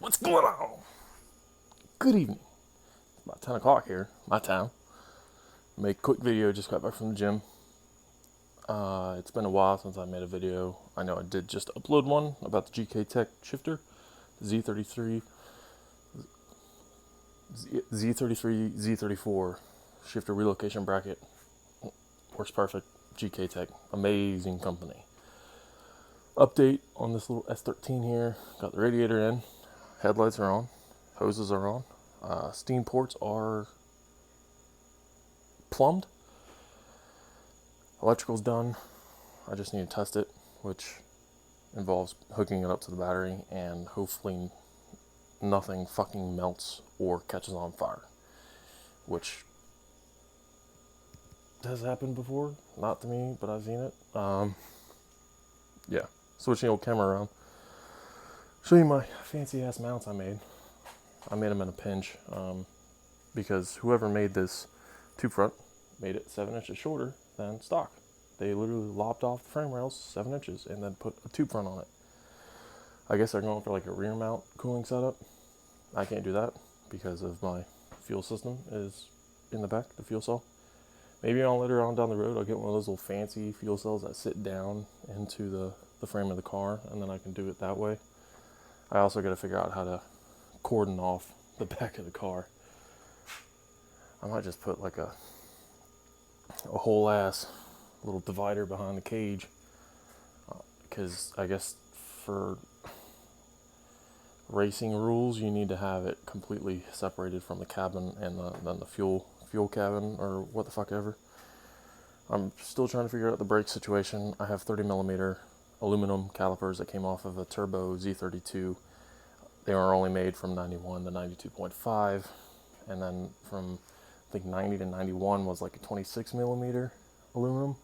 What's going on? Good evening. It's about 10 o'clock here, my time. Make a quick video, just got back from the gym. It's been a while since I made a video. I know I did just upload one about the GK Tech shifter, Z33, Z33, Z34 shifter relocation bracket. Works perfect. GK Tech, amazing company. Update on this little S13 here. Got the radiator in, headlights are on, hoses are on. Steam ports are plumbed. Electrical's done. I just need to test it, which involves hooking it up to the battery and hopefully nothing fucking melts or catches on fire, which has happened before. Not to me, but I've seen it. Yeah. Switching the old camera around. Show you my fancy ass mounts I made. I made them in a pinch because whoever made this tube front made it 7 inches shorter than stock. They literally lopped off the frame rails 7 inches and then put a tube front on it. I guess they're going for like a rear mount cooling setup. I can't do that because of my fuel system is in the back, the fuel cell. Maybe on later on down the road I'll get one of those little fancy fuel cells that sit down into the frame of the car, and then I can do it that way. I also got to figure out how to cordon off the back of the car. I might just put like a whole ass little divider behind the cage, because I guess for racing rules you need to have it completely separated from the cabin and then the fuel cabin or what the fuck ever. I'm still trying to figure out the brake situation. I have 30mm aluminum calipers that came off of a turbo Z32. They were only made from 91 to 92.5, and then from I think 90 to 91 was like a 26mm aluminum,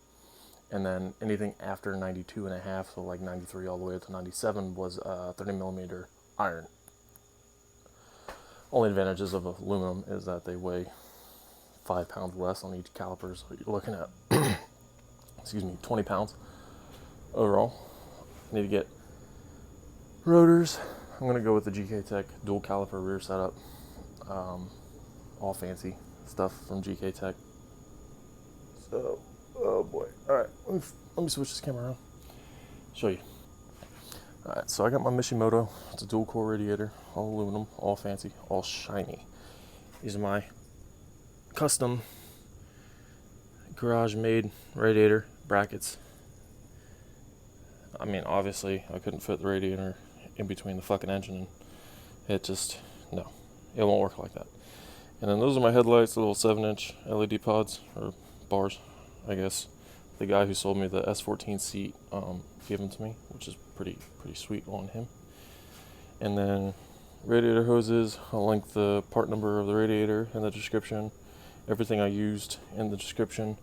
and then anything after 92 and a half, so like 93 all the way up to 97, was 30mm iron. Only advantages of aluminum is that they weigh 5 pounds less on each caliper, so you're looking at 20 pounds overall. Need to get rotors. I'm going to go with the GK Tech dual caliper rear setup. All fancy stuff from GK Tech. So, oh boy. Alright, let me switch this camera around. Show you. Alright, so I got my Mishimoto. It's a dual core radiator. All aluminum, all fancy, all shiny. These are my custom garage made radiator brackets. I mean, obviously I couldn't fit the radiator in between the fucking engine, and it just, no, it won't work like that. And then those are my headlights, the little 7-inch LED pods, or bars, I guess. The guy who sold me the S13 seat gave them to me, which is pretty sweet on him. And then radiator hoses, I'll link the part number of the radiator in the description. Everything I used in the description.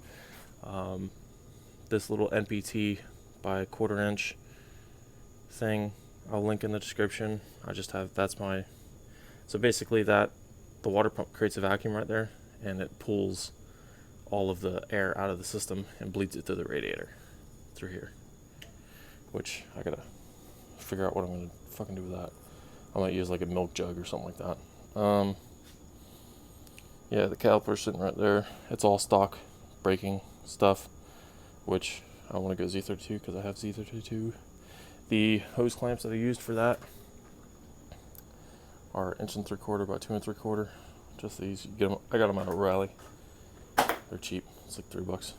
This little NPT by 1/4 inch thing, I'll link in the description. I just have, that's my, so basically that, the water pump creates a vacuum right there, and it pulls all of the air out of the system and bleeds it through the radiator, through here. Which, I gotta figure out what I'm gonna fucking do with that. I might use like a milk jug or something like that. Yeah, the caliper's sitting right there. It's all stock braking stuff, which I want to go Z32 because I have Z32. The hose clamps that I used for that are 1 3/4 by 2 3/4. Just these. You get them, I got them at O'Reilly. They're cheap. It's like $3.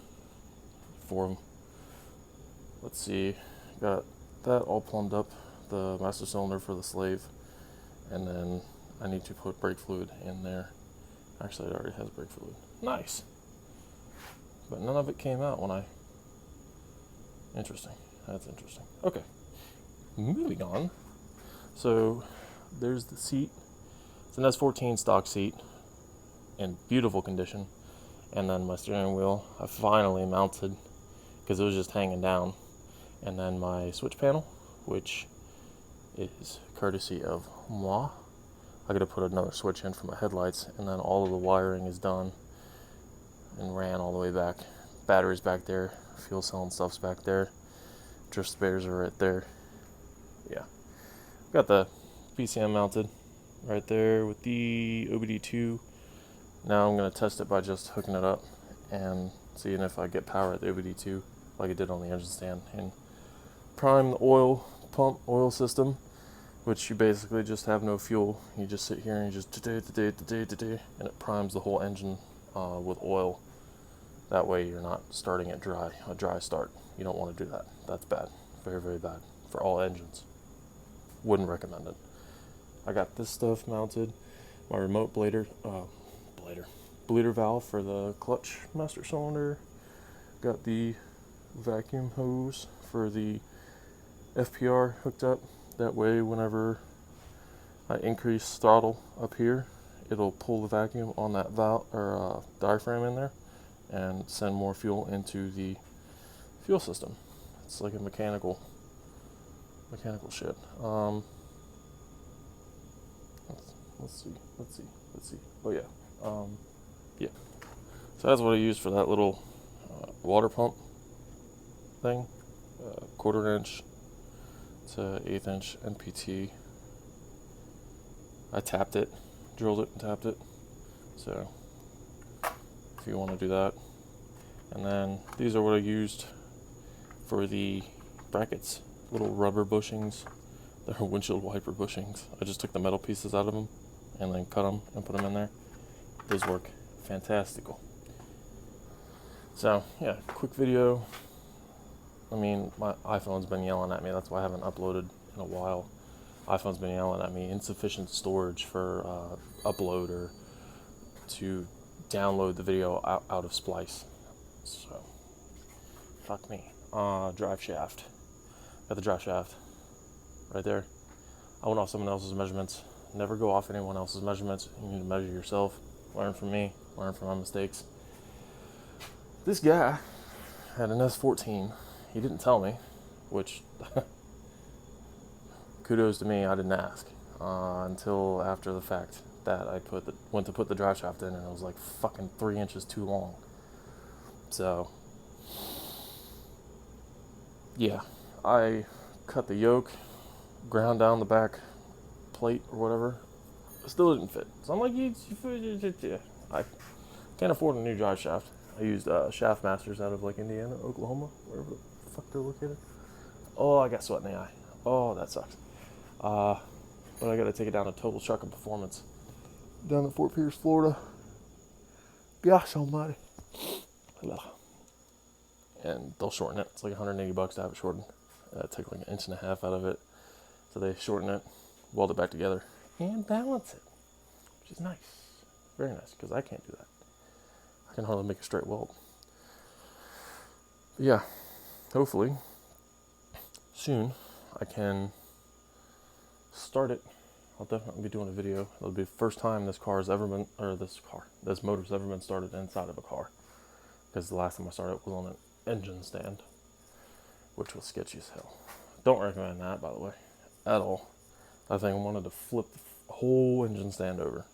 4 of them. Let's see. Got that all plumbed up. The master cylinder for the slave, and then I need to put brake fluid in there. Actually, it already has brake fluid. Nice. But none of it came out when I... Interesting. That's interesting. Okay. Moving on. So, there's the seat. It's an S14 stock seat in beautiful condition. And then my steering wheel, I finally mounted because it was just hanging down. And then my switch panel, which is courtesy of moi. I gotta put another switch in for my headlights, and then all of the wiring is done and ran all the way back. Batteries back there, fuel cell and stuff's back there. Drift spares are right there. Yeah. Got the PCM mounted right there with the OBD2. Now I'm going to test it by just hooking it up and seeing if I get power at the OBD2 like I did on the engine stand, and prime the oil pump oil system, which you basically just have no fuel. You just sit here and you just and it primes the whole engine with oil. That way you're not starting it dry, a dry start. You don't want to do that. That's bad. Very, very bad for all engines. Wouldn't recommend it. I got this stuff mounted. My remote bleeder valve for the clutch master cylinder. Got the vacuum hose for the FPR hooked up. That way whenever I increase throttle up here, it'll pull the vacuum on that valve or diaphragm in there and send more fuel into the fuel system. It's like a mechanical shit. Let's see. Oh yeah. Yeah. So that's what I used for that little water pump thing. 1/4 inch to 1/8 inch NPT. I tapped it, drilled it and tapped it. So if you want to do that. And then these are what I used for the brackets, little rubber bushings. They're windshield wiper bushings. I just took the metal pieces out of them and then cut them and put them in there. These work fantastical. So yeah, quick video. I mean, my iPhone's been yelling at me. That's why I haven't uploaded in a while. iPhone's been yelling at me. Insufficient storage for upload or to download the video out of Splice. So, fuck me. Drive shaft. Got the drive shaft right there. I went off someone else's measurements. Never go off anyone else's measurements. You need to measure yourself. Learn from me. Learn from my mistakes. This guy had an S13. He didn't tell me, which kudos to me. I didn't ask until after the fact that I went to put the drive shaft in, and it was like fucking 3 inches too long. So yeah, I cut the yoke, ground down the back plate or whatever. It still didn't fit. So I'm like, I can't afford a new drive shaft. I used Shaft Masters out of like Indiana, Oklahoma, wherever the fuck they're located. Oh, I got sweat in the eye. Oh, that sucks. But I got to take it down to Total Truck and Performance down in Fort Pierce, Florida. Gosh almighty. And they'll shorten it. It's like $180 to have it shortened. Take like 1.5 inches out of it. So they shorten it, weld it back together, and balance it, which is nice. Very nice, because I can't do that. I can hardly make a straight weld. But yeah, hopefully soon I can start it. I'll definitely be doing a video. It'll be the first time this motor's ever been started inside of a car. Because the last time I started it was on an engine stand, which was sketchy as hell. Don't recommend that, by the way, at all. I think I wanted to flip the whole engine stand over.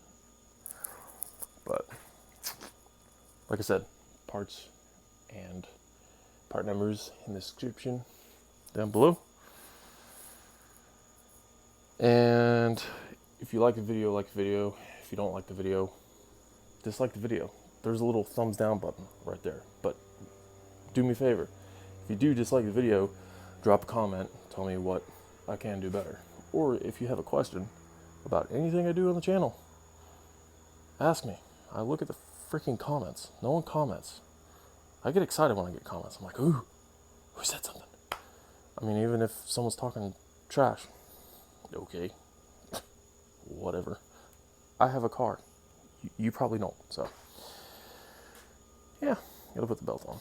But like I said, parts and part numbers in the description down below. And if you like the video, like the video. If you don't like the video, dislike the video. There's a little thumbs down button right there. But do me a favor. If you do dislike the video, drop a comment. Tell me what I can do better. Or if you have a question about anything I do on the channel, ask me. I look at the freaking comments. No one comments. I get excited when I get comments. I'm like, ooh, who said something? I mean, even if someone's talking trash, okay, whatever. I have a car. You probably don't, so. Yeah, gotta put the belt on.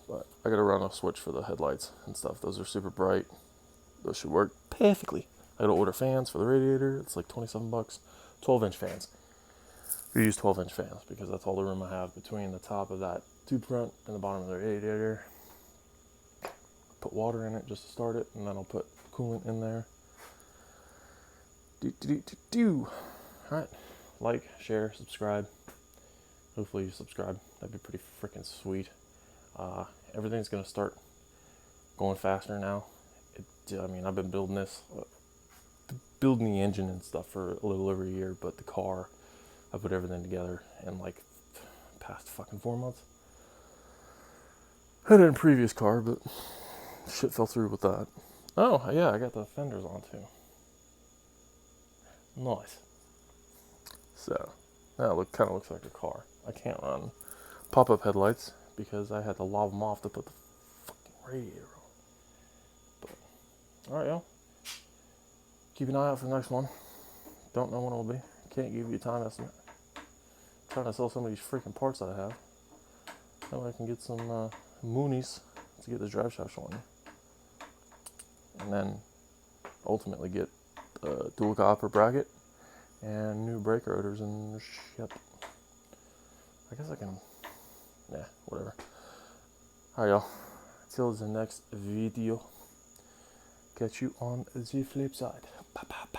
But I gotta run a switch for the headlights and stuff. Those are super bright. Those should work perfectly. I gotta order fans for the radiator. It's like $27. 12-inch fans. We use 12-inch fans because that's all the room I have between the top of that tube front and the bottom of the radiator. Put water in it just to start it, and then I'll put coolant in there. Alright, like, share, subscribe. Hopefully you subscribe. That'd be pretty freaking sweet. Everything's gonna start going faster now. I mean, I've been building building the engine and stuff for a little over a year, but the car, I put everything together in like past fucking 4 months. Had it in a previous car, but shit fell through with that. Oh, yeah, I got the fenders on too. Nice. So, that kind of looks like a car. I can't run pop-up headlights because I had to lob them off to put the fucking radiator on. But, alright, y'all. Keep an eye out for the next one. Don't know when it'll be. Can't give you a time estimate. Trying to sell some of these freaking parts that I have. That way I can get some moonies to get this drive shaft shortened. And then ultimately get a dual copper bracket and new brake rotors and shit. I guess I can, whatever. Alright, y'all. Till the next video. Catch you on the flip side. Bye bye.